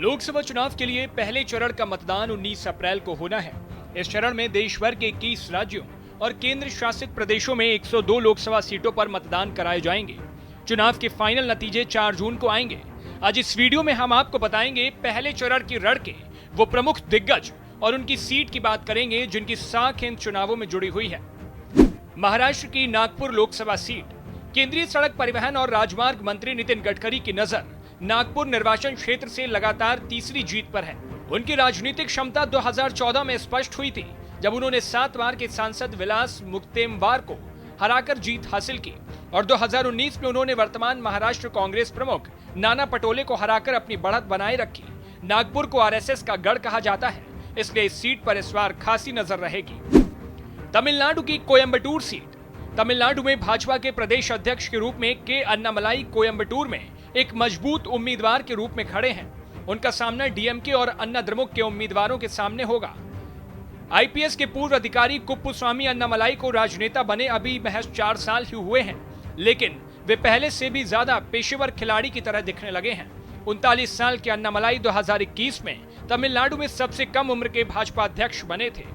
लोकसभा चुनाव के लिए पहले चरण का मतदान 19 अप्रैल को होना है। इस चरण में देश भर के 21 राज्यों और केंद्र शासित प्रदेशों में 102 लोकसभा सीटों पर मतदान कराए जाएंगे। चुनाव के फाइनल नतीजे 4 जून को आएंगे। आज इस वीडियो में हम आपको बताएंगे पहले चरण की रण के वो प्रमुख दिग्गज और उनकी सीट की बात करेंगे जिनकी साख इन चुनावों में जुड़ी हुई है। महाराष्ट्र की नागपुर लोकसभा सीट। केंद्रीय सड़क परिवहन और राजमार्ग मंत्री नितिन गडकरी की नजर नागपुर निर्वाचन क्षेत्र से लगातार तीसरी जीत पर है। उनकी राजनीतिक क्षमता 2014 में स्पष्ट हुई थी, जब उन्होंने 7 बार के सांसद विलास मुक्तेमवार को हराकर जीत हासिल की, और 2019 में उन्होंने वर्तमान महाराष्ट्र कांग्रेस प्रमुख नाना पटोले को हराकर अपनी बढ़त बनाए रखी। नागपुर को आरएसएस का गढ़ कहा जाता है, इसलिए इस सीट पर इस बार खासी नजर रहेगी। तमिलनाडु की कोयंबटूर सीट। तमिलनाडु में भाजपा के प्रदेश अध्यक्ष के रूप में के अन्नामलाई कोयंबटूर में एक मजबूत उम्मीदवार के रूप में खड़े हैं। उनका सामना डीएमके और अन्ना द्रमुक के उम्मीदवारों के सामने होगा। आईपीएस के पूर्व अधिकारी कुप्पुस्वामी अन्नामलाई को राजनेता बने अभी महज 4 साल ही हुए हैं, लेकिन वे पहले से भी ज्यादा पेशेवर खिलाड़ी की तरह दिखने लगे हैं। 39 साल के अन्नामलाई 2021 में तमिलनाडु में सबसे कम उम्र के भाजपा अध्यक्ष बने थे।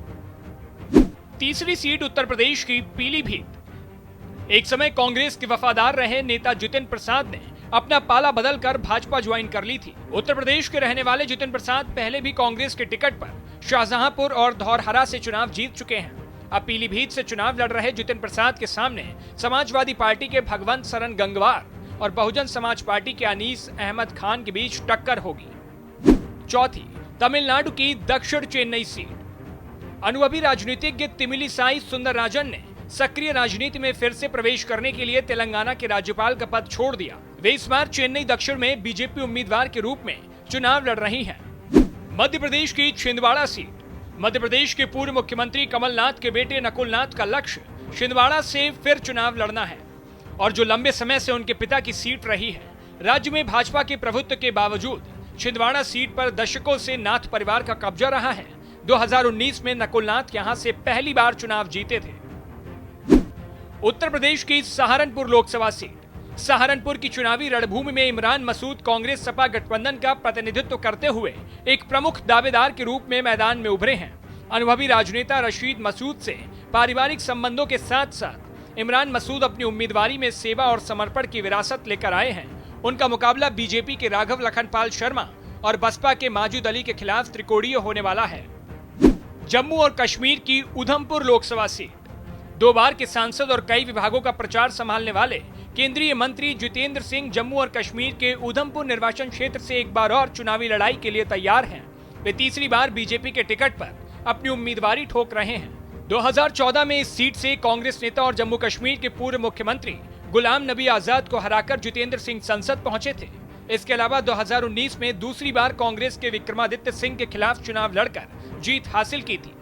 तीसरी सीट उत्तर प्रदेश की पीलीभीत। एक समय कांग्रेस के वफादार रहे नेता जितिन प्रसाद ने अपना पाला बदलकर भाजपा ज्वाइन कर ली थी। उत्तर प्रदेश के रहने वाले जितिन प्रसाद पहले भी कांग्रेस के टिकट पर शाहजहांपुर और धौरहरा से चुनाव जीत चुके हैं। अब पीलीभीत से चुनाव लड़ रहे जितिन प्रसाद के सामने समाजवादी पार्टी के भगवंत सरन गंगवार और बहुजन समाज पार्टी के अनीस अहमद खान के बीच टक्कर होगी। चौथी, तमिलनाडु की दक्षिण चेन्नई सीट। अनुभवी राजनीतिज्ञ तिमिलिसाई सुंदरराजन ने सक्रिय राजनीति में फिर से प्रवेश करने के लिए तेलंगाना के राज्यपाल का पद छोड़ दिया। वे इस बार चेन्नई दक्षिण में बीजेपी उम्मीदवार के रूप में चुनाव लड़ रही हैं। मध्य प्रदेश की छिंदवाड़ा सीट। मध्य प्रदेश के पूर्व मुख्यमंत्री कमलनाथ के बेटे नकुलनाथ का लक्ष्य छिंदवाड़ा से फिर चुनाव लड़ना है, और जो लंबे समय से उनके पिता की सीट रही है। राज्य में भाजपा के प्रभुत्व के बावजूद छिंदवाड़ा सीट पर दशकों से नाथ परिवार का कब्जा रहा है। 2019 में नकुलनाथ यहां से पहली बार चुनाव जीते थे। उत्तर प्रदेश की सहारनपुर लोकसभा सीट। सहारनपुर की चुनावी रणभूमि में इमरान मसूद कांग्रेस सपा गठबंधन का प्रतिनिधित्व करते हुए एक प्रमुख दावेदार के रूप में मैदान में उभरे हैं। अनुभवी राजनेता रशीद मसूद से पारिवारिक संबंधों के साथ साथ इमरान मसूद अपनी उम्मीदवारी में सेवा और समर्पण की विरासत लेकर आए हैं। उनका मुकाबला बीजेपी के राघव लखनपाल शर्मा और बसपा के माजिद अली के खिलाफ त्रिकोणीय होने वाला है। जम्मू और कश्मीर की उधमपुर लोकसभा सीट। 2 बार के सांसद और कई विभागों का प्रचार संभालने वाले केंद्रीय मंत्री जितेंद्र सिंह जम्मू और कश्मीर के उधमपुर निर्वाचन क्षेत्र से एक बार और चुनावी लड़ाई के लिए तैयार हैं। वे तीसरी बार बीजेपी के टिकट पर अपनी उम्मीदवारी ठोक रहे हैं। 2014 में इस सीट से कांग्रेस नेता और जम्मू कश्मीर के पूर्व मुख्यमंत्री गुलाम नबी आजाद को हराकर जितेंद्र सिंह संसद पहुंचे थे। इसके अलावा 2019 में दूसरी बार कांग्रेस के विक्रमादित्य सिंह के खिलाफ चुनाव लड़कर जीत हासिल की थी।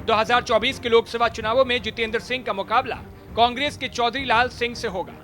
2024 के लोकसभा चुनावों में जितेंद्र सिंह का मुकाबला कांग्रेस के चौधरी लाल सिंह से होगा।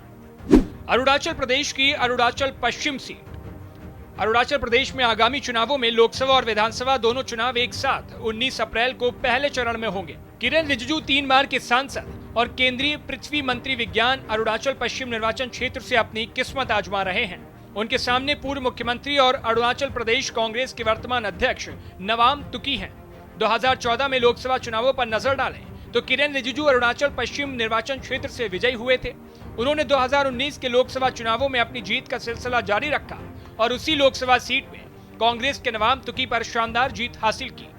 अरुणाचल प्रदेश की अरुणाचल पश्चिम सीट। अरुणाचल प्रदेश में आगामी चुनावों में लोकसभा और विधानसभा दोनों चुनाव एक साथ 19 अप्रैल को पहले चरण में होंगे। किरेन रिजिजू 3 बार के सांसद और केंद्रीय पृथ्वी मंत्री विज्ञान अरुणाचल पश्चिम निर्वाचन क्षेत्र से अपनी किस्मत आजमा रहे हैं। उनके सामने पूर्व मुख्यमंत्री और अरुणाचल प्रदेश कांग्रेस के वर्तमान अध्यक्ष नवाम तुकी हैं। 2014 में लोकसभा चुनावों पर नजर डालें तो किरेन रिजिजू अरुणाचल पश्चिम निर्वाचन क्षेत्र से विजयी हुए थे। उन्होंने 2019 के लोकसभा चुनावों में अपनी जीत का सिलसिला जारी रखा और उसी लोकसभा सीट में कांग्रेस के नवाम तुकी पर शानदार जीत हासिल की।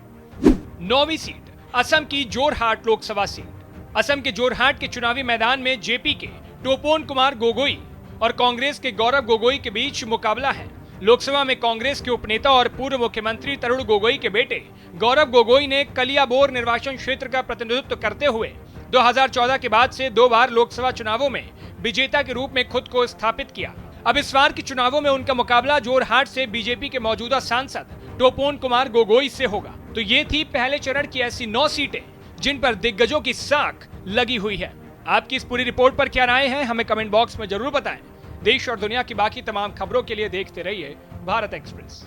9वीं सीट, असम की जोरहाट लोकसभा सीट। असम के जोरहाट के चुनावी मैदान में जेपी के टोपोन कुमार गोगोई और कांग्रेस के गौरव गोगोई के बीच मुकाबला है। लोकसभा में कांग्रेस के उपनेता और पूर्व मुख्यमंत्री तरुण गोगोई के बेटे गौरव गोगोई ने कलियाबोर निर्वाचन क्षेत्र का प्रतिनिधित्व करते हुए 2014 के बाद से 2 बार लोकसभा चुनावों में विजेता के रूप में खुद को स्थापित किया। अब इस बार के चुनावों में उनका मुकाबला जोरहाट से बीजेपी के मौजूदा सांसद टोपोन कुमार गोगोई से होगा। तो ये थी पहले चरण की ऐसी 9 सीटें जिन पर दिग्गजों की साख लगी हुई है। आपकी इस पूरी रिपोर्ट पर क्या राय है, हमें कमेंट बॉक्स में जरूर बताएं। देश और दुनिया की बाकी तमाम खबरों के लिए देखते रहिए भारत एक्सप्रेस।